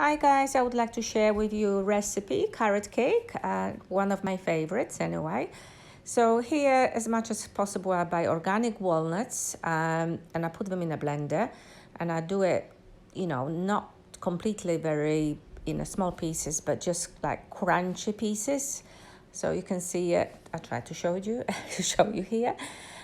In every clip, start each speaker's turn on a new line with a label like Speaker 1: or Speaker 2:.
Speaker 1: Hi guys, I would like to share with you a recipe, carrot cake, one of my favorites anyway. So here, as much as possible, I buy organic walnuts and I put them in a blender and I do it, not completely very in a small pieces, but just like crunchy pieces. So you can see it. I try to show you, here.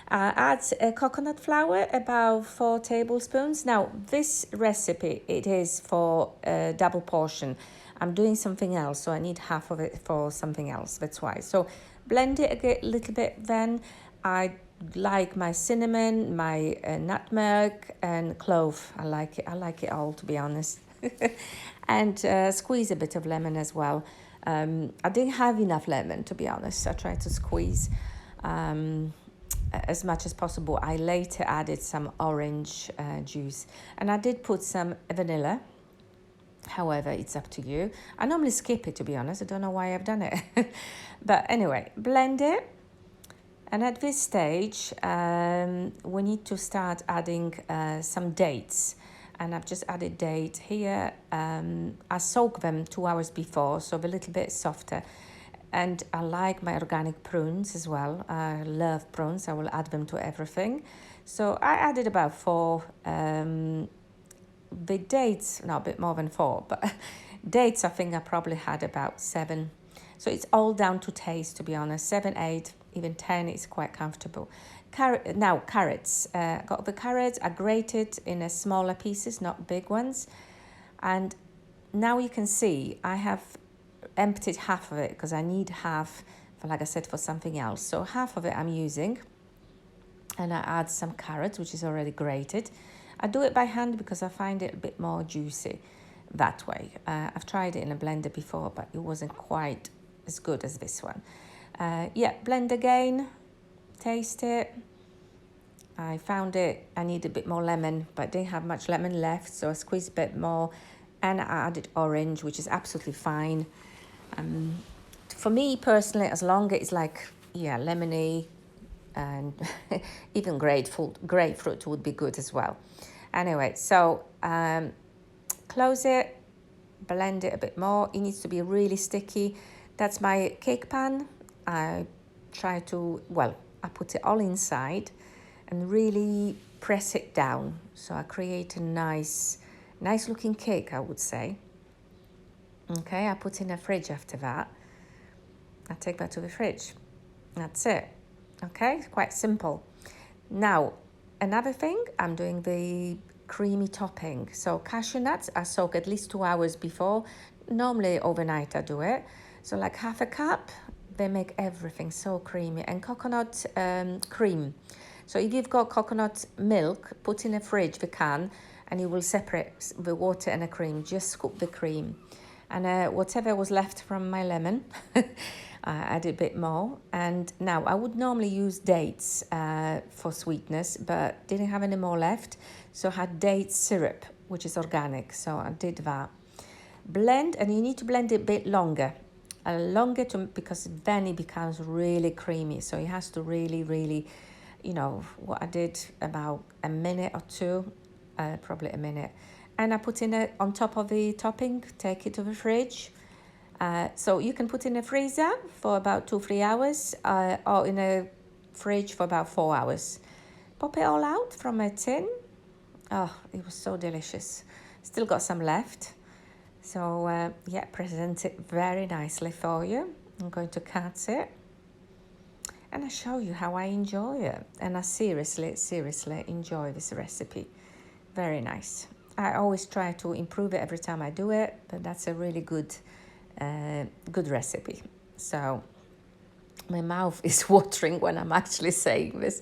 Speaker 1: Add coconut flour, about 4 tablespoons. Now, this recipe, it is for a double portion. I'm doing something else, so I need half of it for something else. That's why. So blend it a little bit. Then I like my cinnamon, my nutmeg, and clove. I like it. I like it all, to be honest. And squeeze a bit of lemon as well. I didn't have enough lemon, to be honest. I tried to squeeze as much as possible. I later added some orange juice, and I did put some vanilla. However, it's up to you. I normally skip it, to be honest. I don't know why I've done it. But anyway, blend it. And at this stage, we need to start adding some dates. And I've just added date here. I soak them 2 hours before, so they're a little bit softer. And I like my organic prunes as well. I love prunes. I will add them to everything. So I added about 4. The dates, no, a bit more than 4, but dates I think I probably had about 7. So it's all down to taste, to be honest. 7, 8, even 10 is quite comfortable. Carrots. Got the carrots. I grated in a smaller pieces, not big ones. And now you can see I have emptied half of it because I need half, for, like I said, for something else. So half of it I'm using. And I add some carrots, which is already grated. I do it by hand because I find it a bit more juicy that way. I've tried it in a blender before, but it wasn't quite as good as this one. Blend again, taste it. I found it, I need a bit more lemon, but didn't have much lemon left, so I squeezed a bit more, and I added orange, which is absolutely fine. For me personally, as long as it's like, lemony, and even grapefruit would be good as well. Anyway, so close it, blend it a bit more. It needs to be really sticky. That's my cake pan. I put it all inside and really press it down. So I create a nice looking cake, I would say. Okay, I put in the fridge after that. I take that to the fridge. That's it. Okay, quite simple. Now, another thing, I'm doing the creamy topping. So cashew nuts, I soak at least 2 hours before. Normally overnight I do it. So like half a cup, they make everything so creamy. And coconut cream. So if you've got coconut milk, put in a fridge the can, and you will separate the water and the cream. Just scoop the cream. And whatever was left from my lemon, I added a bit more. And now I would normally use dates for sweetness, but didn't have any more left. So I had date syrup, which is organic. So I did that. Blend, and you need to blend it a bit longer. Because then it becomes really creamy. So it has to really, what I did, about a minute or 2, probably a minute. And I put in it on top of the topping, take it to the fridge. So you can put in a freezer for about 2-3 hours, or in a fridge for about 4 hours. Pop it all out from a tin. Oh, it was so delicious. Still got some left. So present it very nicely for you. I'm going to cut it. And I show you how I enjoy it. And I seriously enjoy this recipe. Very nice. I always try to improve it every time I do it, but that's a really good recipe. So my mouth is watering when I'm actually saying this,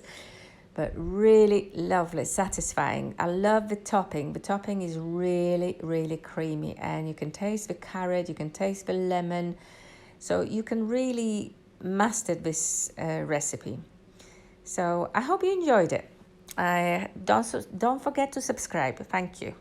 Speaker 1: but really lovely, satisfying. I love the topping. The topping is really creamy, and you can taste the carrot, you can taste the lemon. So you can really master this recipe. So I hope you enjoyed it. Don't forget to subscribe. Thank you.